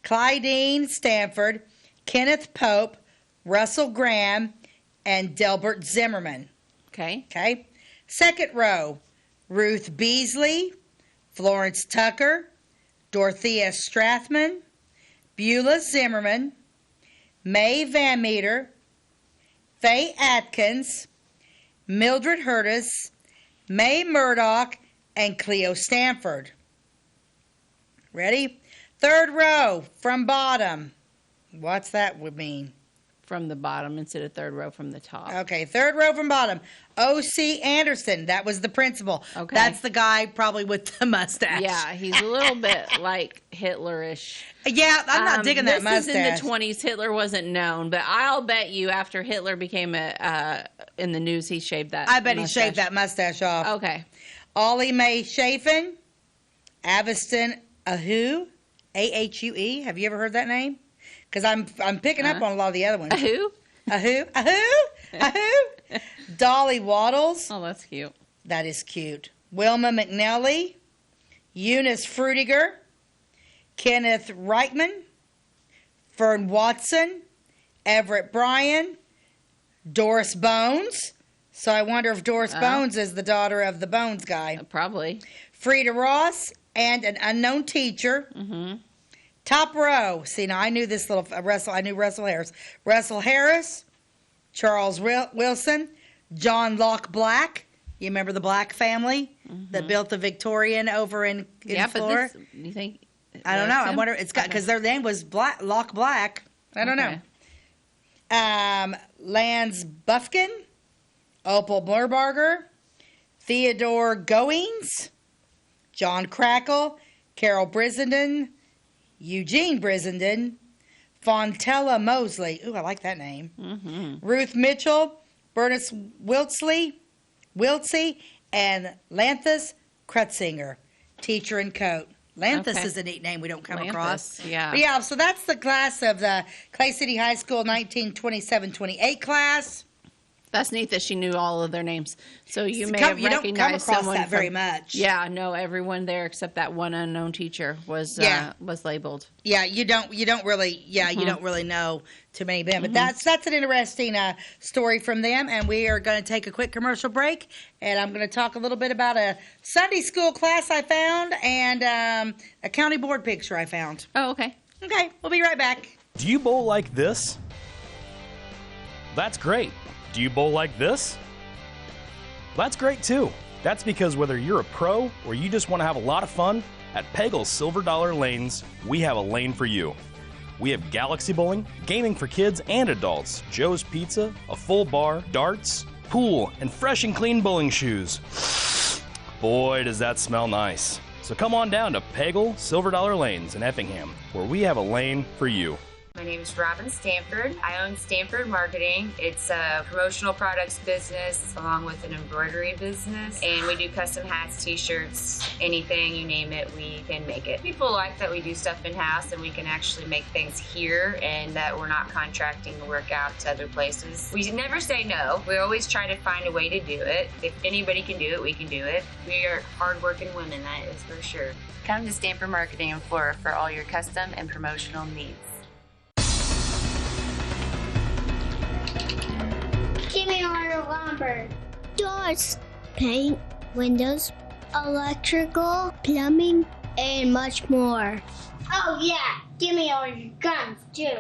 Clydine Stanford, Kenneth Pope, Russell Graham, and Delbert Zimmerman. Okay. Okay. Second row, Ruth Beasley, Florence Tucker, Dorothea Strathman, Beulah Zimmerman, Mae Van Meter, Faye Atkins, Mildred Hurtis, Mae Murdoch, and Cleo Stanford. Ready? Third row from bottom. What's that would mean? From the bottom instead of third row from the top. Okay, third row from bottom. O.C. Anderson. That was the principal. Okay. That's the guy probably with the mustache. Yeah, he's a little bit like Hitlerish. Yeah, I'm not digging that mustache. This is in the 20s. Hitler wasn't known, but I'll bet you after Hitler became in the news, he shaved that I bet mustache. he shaved that mustache off. Okay. Ollie Mae Chafin, Aviston Ahue, A-H-U-E. Have you ever heard that name? Because I'm picking up on a lot of the other ones. Ahue? Ahue. Dolly Waddles. Oh, that's cute. That is cute. Wilma McNelly, Eunice Frutiger, Kenneth Reichman, Fern Watson, Everett Bryan, Doris Bones. So I wonder if Doris Bones is the daughter of the Bones guy. Probably. Frida Ross and an unknown teacher. Mm-hmm. Top row. See, now I knew this little Russell. I knew Russell Harris. Russell Harris, Charles Wilson, John Locke Black. You remember the Black family that built the Victorian over in Florida? But you think? I don't know. I him? wonder. It's got because their name was Locke Black. I don't know. Lance Buffkin, Opal Murbarger, Theodore Goings, John Crackle, Carol Brissenden, Eugene Brissenden, Fontella Mosley. Ooh, I like that name. Mm-hmm. Ruth Mitchell, Bernice Wiltsey, and Lanthus Krutzinger, teacher in coat. Lanthus is a neat name we don't come across. Yeah. But yeah, so that's the class of the Clay City High School 1927-28 class. That's neat that she knew all of their names. So you may have recognized you don't come across someone that very much. Yeah, no, everyone there except that one unknown teacher was labeled. Yeah, you don't really know too many of them. But that's an interesting story from them. And we are going to take a quick commercial break. And I'm going to talk a little bit about a Sunday school class I found and a county board picture I found. Oh, okay. Okay, we'll be right back. Do you bowl like this? That's great. Do you bowl like this? That's great too. That's because whether you're a pro or you just want to have a lot of fun, at Pegel's Silver Dollar Lanes, we have a lane for you. We have galaxy bowling, gaming for kids and adults, Joe's Pizza, a full bar, darts, pool, and fresh and clean bowling shoes. Boy, does that smell nice. So come on down to Pegel Silver Dollar Lanes in Effingham, where we have a lane for you. My name is Robin Stanford. I own Stanford Marketing. It's a promotional products business along with an embroidery business. And we do custom hats, t-shirts, anything, you name it, we can make it. People like that we do stuff in-house and we can actually make things here and that we're not contracting the work out to other places. We never say no. We always try to find a way to do it. If anybody can do it, we can do it. We are hardworking women, that is for sure. Come to Stanford Marketing in Flora for all your custom and promotional needs. Give me a lumber. Doors, paint, windows, electrical, plumbing, and much more. Oh, yeah. Give me all your guns, too.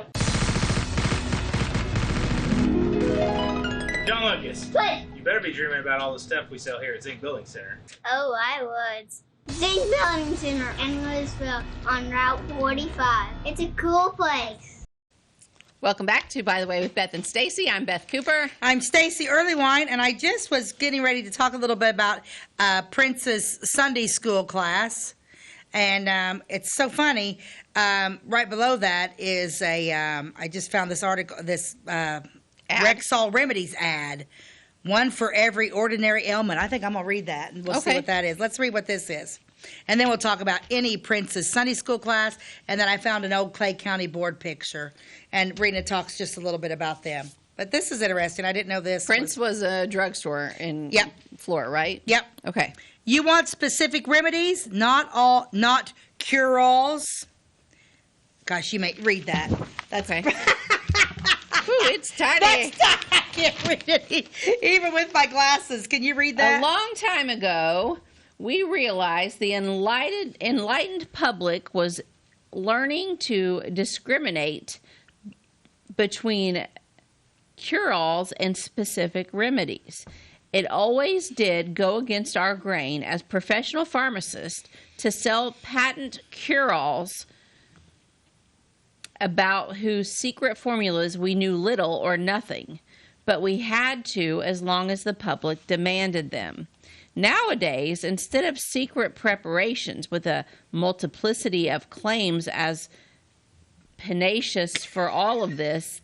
John Lucas. What? You better be dreaming about all the stuff we sell here at Zink Building Center. Oh, I would. Zink Building Center in Louisville on Route 45. It's a cool place. Welcome back to By the Way with Beth and Stacey. I'm Beth Cooper. I'm Stacey Earlywine, and I just was getting ready to talk a little bit about Prince's Sunday school class. And it's so funny. Right below that is I just found this article, this Rexall Remedies ad. One for every ordinary ailment. I think I'm going to read that, and we'll see what that is. Let's read what this is. And then we'll talk about any Prince's Sunday school class. And then I found an old Clay County board picture. And Rena talks just a little bit about them. But this is interesting. I didn't know this. Prince was a drugstore in Florida, right? Yep. Okay. You want specific remedies, not cure-alls. Gosh, you may read that. That's okay. Ooh, it's tiny. I can't read it even with my glasses. Can you read that? A long time ago, we realized the enlightened public was learning to discriminate between cure-alls and specific remedies. It always did go against our grain as professional pharmacists to sell patent cure-alls about whose secret formulas we knew little or nothing, but we had to as long as the public demanded them. Nowadays, instead of secret preparations with a multiplicity of claims as pernicious for all of this,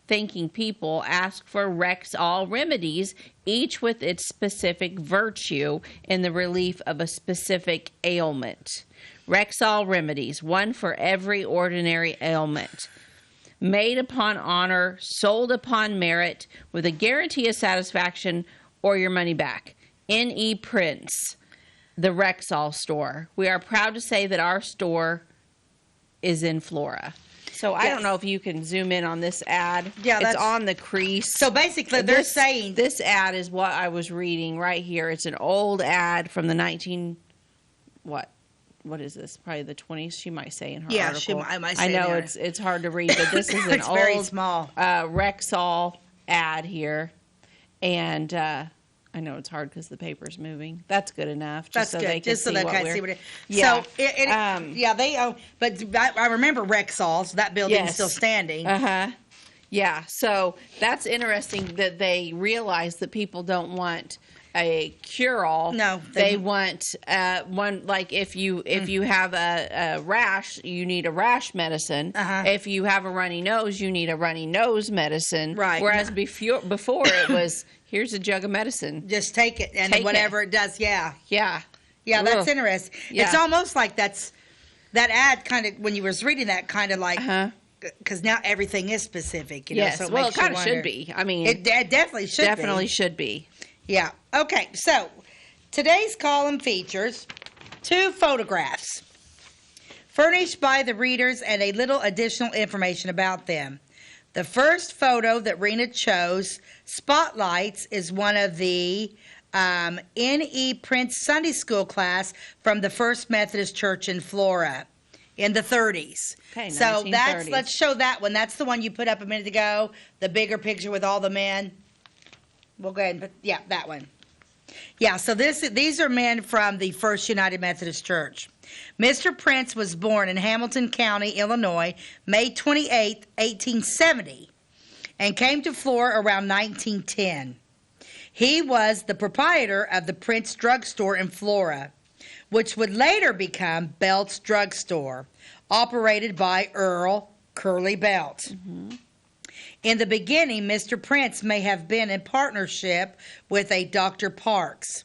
thinking people ask for Rexall remedies, each with its specific virtue in the relief of a specific ailment. Rexall remedies, one for every ordinary ailment. Made upon honor, sold upon merit, with a guarantee of satisfaction or your money back. N.E. Prince, the Rexall store. We are proud to say that our store is in Flora. So I don't know if you can zoom in on this ad. Yeah, it's on the crease. So basically, they're saying this ad is what I was reading right here. It's an old ad from the what is this? Probably the 20s. She might say in her article. Yeah, she might say. I know it's hard to read, but this is an it's old very small Rexall ad here, and I know it's hard because the paper's moving. That's good enough. That's so good. They can just so they can see what it is. Yeah. So, they own, but I remember Rexall, so that building's still standing. Yeah, so that's interesting that they realize that people don't want a cure-all. No. They want one, like if you have a rash, you need a rash medicine. If you have a runny nose, you need a runny nose medicine. Right. Whereas before it was, here's a jug of medicine. Just take it, and whatever it does, Yeah, that's interesting. Yeah. It's almost like that ad kind of, when you was reading that, kind of like, because now everything is specific. Yes, so it kind of should be. I mean, it definitely should be. Definitely should be. Yeah. Okay, so today's column features 2 photographs furnished by the readers and a little additional information about them. The first photo that Rena chose spotlights is one of the N.E. Prince Sunday School class from the First Methodist Church in Flora in the 30s. Okay, so 1930s. let's show that one. That's the one you put up a minute ago, the bigger picture with all the men. We'll go ahead and put, that one. Yeah, so these are men from the First United Methodist Church. Mr. Prince was born in Hamilton County, Illinois, May 28, 1870, and came to Flora around 1910. He was the proprietor of the Prince Drugstore in Flora, which would later become Belt's Drugstore, operated by Earl Curly Belt. In the beginning, Mr. Prince may have been in partnership with a Dr. Parks,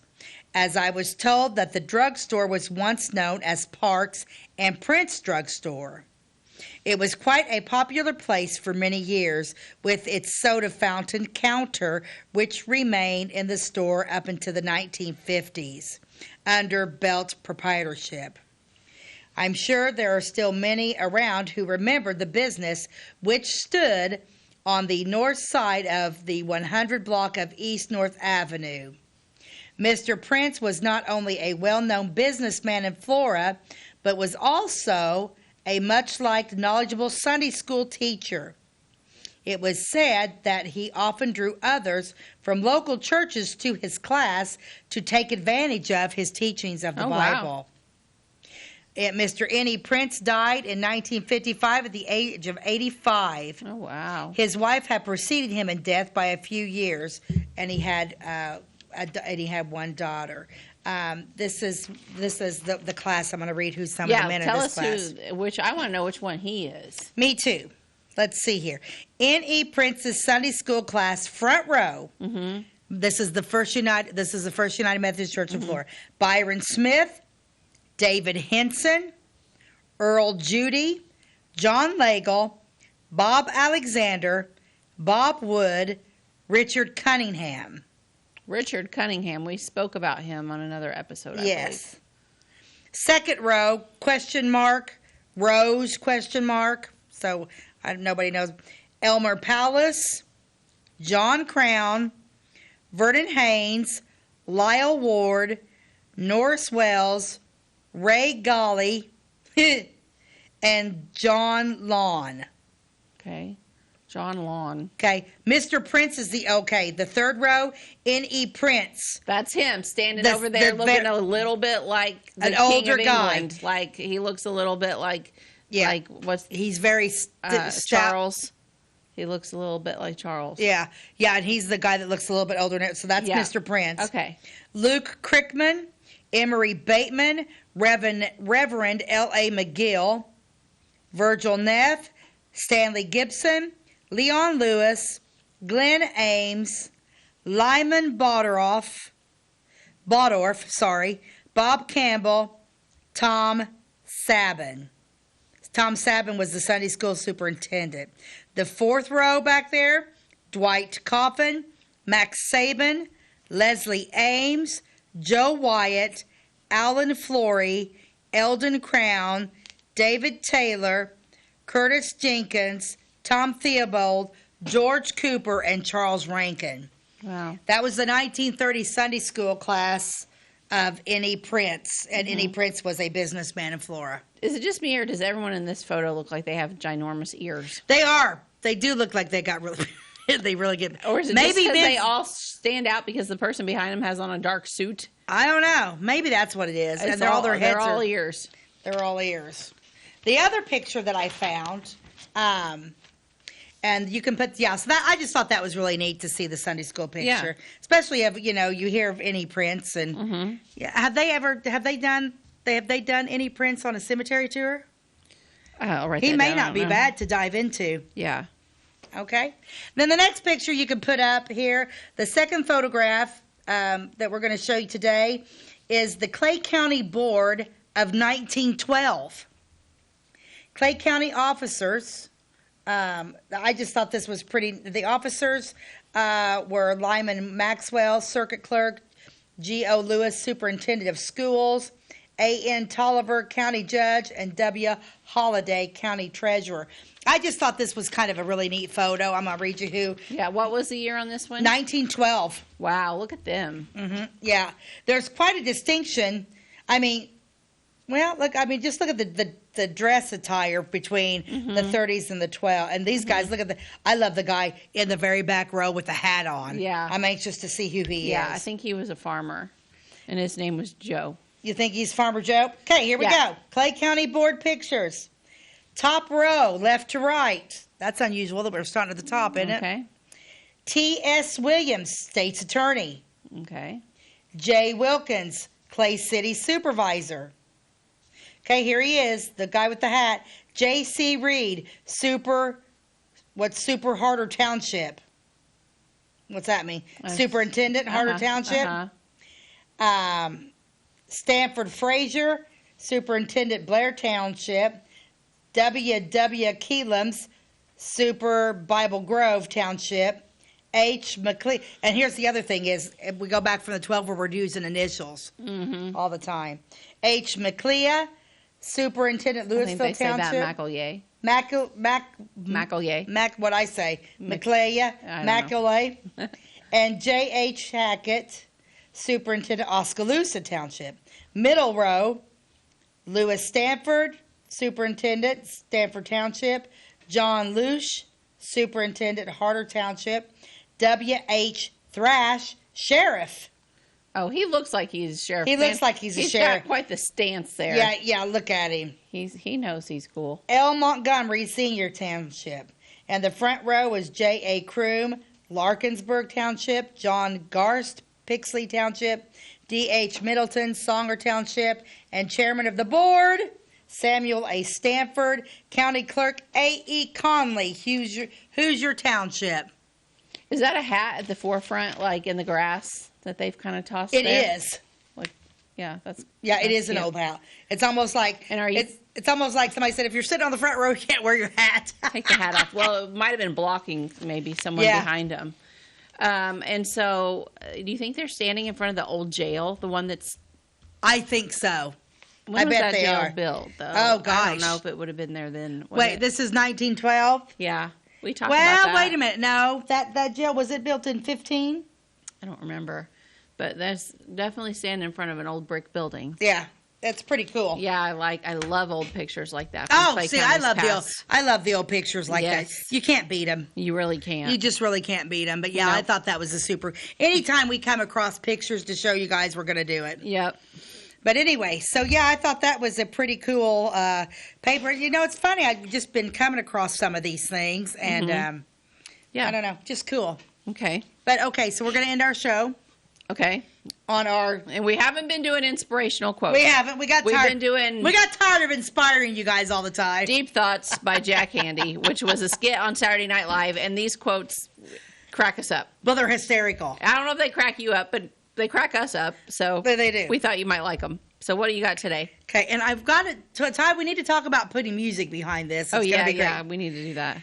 as I was told that the drugstore was once known as Parks and Prince Drugstore. It was quite a popular place for many years, with its soda fountain counter, which remained in the store up until the 1950s, under Belt proprietorship. I'm sure there are still many around who remember the business, which stood on the north side of the 100 block of East North Avenue. Mr. Prince was not only a well-known businessman in Flora, but was also a much-liked, knowledgeable Sunday school teacher. It was said that he often drew others from local churches to his class to take advantage of his teachings of the Bible. Mr. N.E. Prince died in 1955 at the age of 85. Oh, wow. His wife had preceded him in death by a few years, and he had one daughter. This is the class I'm going to read. Who's some of the men in this class? Yeah, tell us which. I want to know which one he is. Me too. Let's see here. N.E. Prince's Sunday school class, front row. Mm-hmm. This is the First United Methodist Church in Florida. Byron Smith, David Henson, Earl Judy, John Lagle, Bob Alexander, Bob Wood, Richard Cunningham. Richard Cunningham. We spoke about him on another episode, I believe. Second row, question mark, Rose, question mark. So nobody knows. Elmer Powless, John Crown, Vernon Haynes, Lyle Ward, Norris Wells, Ray Golly, and John Lawn. Okay. John Lawn. Okay. Mr. Prince is the third row, N.E. Prince. That's him standing over there looking a little bit like the an King older of England. guy. Like, he looks a little bit like, he's very Charles. He looks a little bit like Charles. Yeah. Yeah, and he's the guy that looks a little bit older. So that's Mr. Prince. Okay. Luke Crickman, Emery Bateman, Reverend L.A. McGill, Virgil Neff, Stanley Gibson, Leon Lewis, Glenn Ames, Lyman Bodorf, Bob Campbell, Tom Sabin. Tom Sabin was the Sunday school superintendent. The fourth row back there, Dwight Coffin, Max Sabin, Leslie Ames, Joe Wyatt, Alan Flory, Eldon Crown, David Taylor, Curtis Jenkins, Tom Theobald, George Cooper, and Charles Rankin. Wow. That was the 1930 Sunday school class of N.E. Prince, and N.E. Prince was a businessman in Flora. Is it just me, or does everyone in this photo look like they have ginormous ears? They are. They do look like they got really... they really get... Or is it maybe just because they all stand out because the person behind them has on a dark suit? I don't know. Maybe that's what it is. And they're all ears. They're all ears. The other picture that I found... and you can put, so that, I just thought that was really neat to see the Sunday school picture, especially if, you hear of N.E. Prince and have they done N.E. Prince on a cemetery tour? He may not be bad to dive into. Yeah. Okay. Then the next picture you can put up here, the second photograph that we're going to show you today is the Clay County Board of 1912. Clay County officers, I just thought this was pretty. The officers were Lyman Maxwell, Circuit Clerk, G.O. Lewis, Superintendent of Schools, A.N. Tolliver, County Judge, and W. Holliday, County Treasurer. I just thought this was kind of a really neat photo. I'm going to read you who. Yeah, what was the year on this one? 1912. Wow, look at them. Mm-hmm. Yeah, there's quite a distinction. I mean, just look at the dress attire between the 30s and the 12. And these guys, look at I love the guy in the very back row with the hat on. Yeah. I'm anxious to see who he is. Yeah, I think he was a farmer, and his name was Joe. You think he's Farmer Joe? Okay, here we go. Clay County Board pictures. Top row, left to right. That's unusual that we're starting at the top, isn't it? Okay. T.S. Williams, State's Attorney. Okay. J. Wilkins, Clay City Supervisor. Okay, here he is, the guy with the hat. J.C. Reed, Super Harder Township? What's that mean? Superintendent, Harder Township? Stanford Frazier, Superintendent, Blair Township. W.W. Keelums, Super Bible Grove Township. H. McLean. And here's the other thing is, if we go back from the 12 where we're using initials all the time. H. McLea, Superintendent, Louisville Township. I think they say that, McElea. What'd I say? McLea, McElea. And J.H. Hackett, Superintendent, Oskaloosa Township. Middle row, Lewis Stanford, Superintendent, Stanford Township. John Lush, Superintendent, Harder Township. W.H. Thrash, Sheriff. Oh, he looks like he's a sheriff. He looks like he's a sheriff. He's got quite the stance there. Yeah, look at him. He knows he's cool. L. Montgomery Senior Township. And the front row was J.A. Kroom, Larkinsburg Township. John Garst, Pixley Township. D.H. Middleton, Songer Township. And chairman of the board, Samuel A. Stanford. County clerk, A.E. Conley, Hoosier Township. Is that a hat at the forefront, like in the grass that they've kind of tossed It there? is. Like, yeah, that's it is cute. an old hat. It's almost like it's almost like somebody said, if you're sitting on the front row, you can't wear your hat. Take the hat off. Well, it might have been blocking maybe someone behind them. And so, do you think they're standing in front of the old jail, the one that's? I think so. When I was bet that they jail are built, though? Oh gosh, I don't know if it would have been there then. Wait, this is 1912. Yeah, we talked about that. Well, wait a minute. No, that jail, was it built in 15? I don't remember, but that's definitely standing in front of an old brick building. Yeah, that's pretty cool. Yeah, I love old pictures like that. Oh, see, I love the old pictures like that. You can't beat them. You really can't. You just really can't beat them. But yeah, I thought that was a super. Anytime we come across pictures to show you guys, we're going to do it. Yep. But anyway, so yeah, I thought that was a pretty cool paper. You know, it's funny. I've just been coming across some of these things, and I don't know, just cool. Okay. But okay, so we're going to end our show. Okay. And we haven't been doing inspirational quotes. We haven't. We got tired of inspiring you guys all the time. Deep Thoughts by Jack Handy, which was a skit on Saturday Night Live, and these quotes crack us up. Well, they're hysterical. I don't know if they crack you up, but they crack us up. So they do. We thought you might like them. So what do you got today? Okay, and I've got it. Ty, we need to talk about putting music behind this. It's gonna be great. Yeah, we need to do that.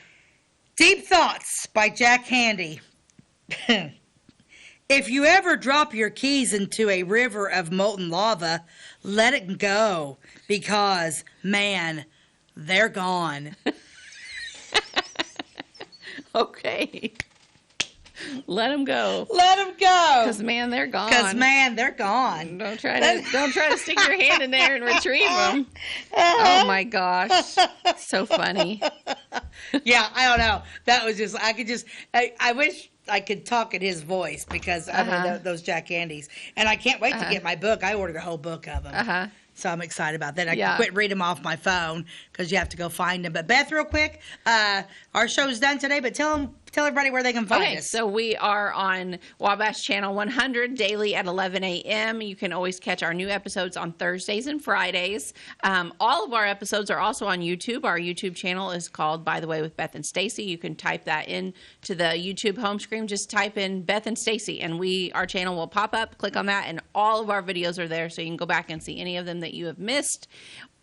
Deep Thoughts by Jack Handy. If you ever drop your keys into a river of molten lava, let it go, because, man, they're gone. Okay. Let them go. Let them go. Because, man, they're gone. Don't try to stick your hand in there and retrieve them. Oh, my gosh. So funny. Yeah, I don't know. That was just, I wish I could talk in his voice, because I love those Jack Handys. And I can't wait to get my book. I ordered a whole book of them. So I'm excited about that. I can quit reading them off my phone, because you have to go find them. But Beth, real quick, our show's done today, but tell everybody where they can find us. So we are on Wabash Channel 100 daily at 11 a.m. You can always catch our new episodes on Thursdays and Fridays. All of our episodes are also on YouTube. Our YouTube channel is called By the Way with Beth and Stacey. You can type that in to the YouTube home screen. Just type in Beth and Stacey, and our channel will pop up. Click on that, and all of our videos are there, so you can go back and see any of them that you have missed.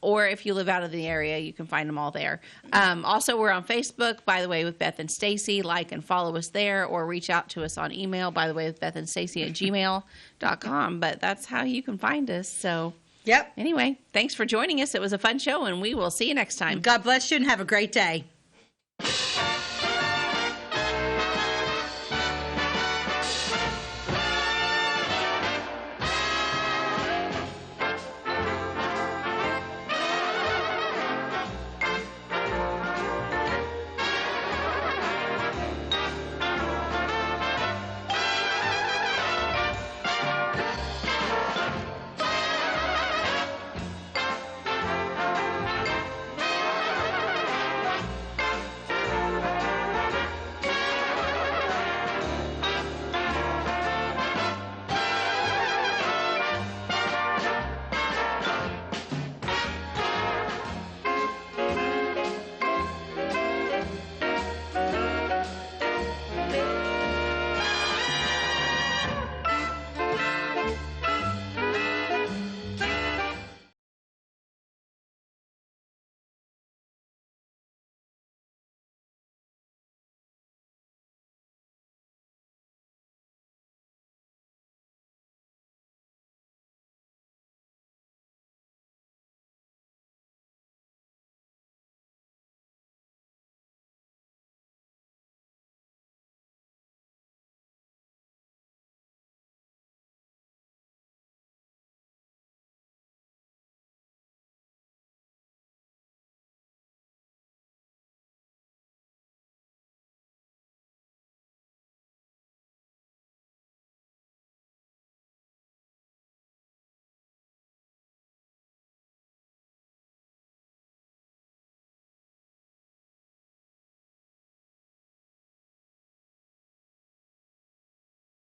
Or if you live out of the area, you can find them all there. Also, we're on Facebook, By the Way with Beth and Stacey. Like and follow us there, or reach out to us on email, By the Way with Beth and Stacey at gmail.com. But that's how you can find us. So, yep. Anyway, thanks for joining us. It was a fun show, and we will see you next time. God bless you, and have a great day.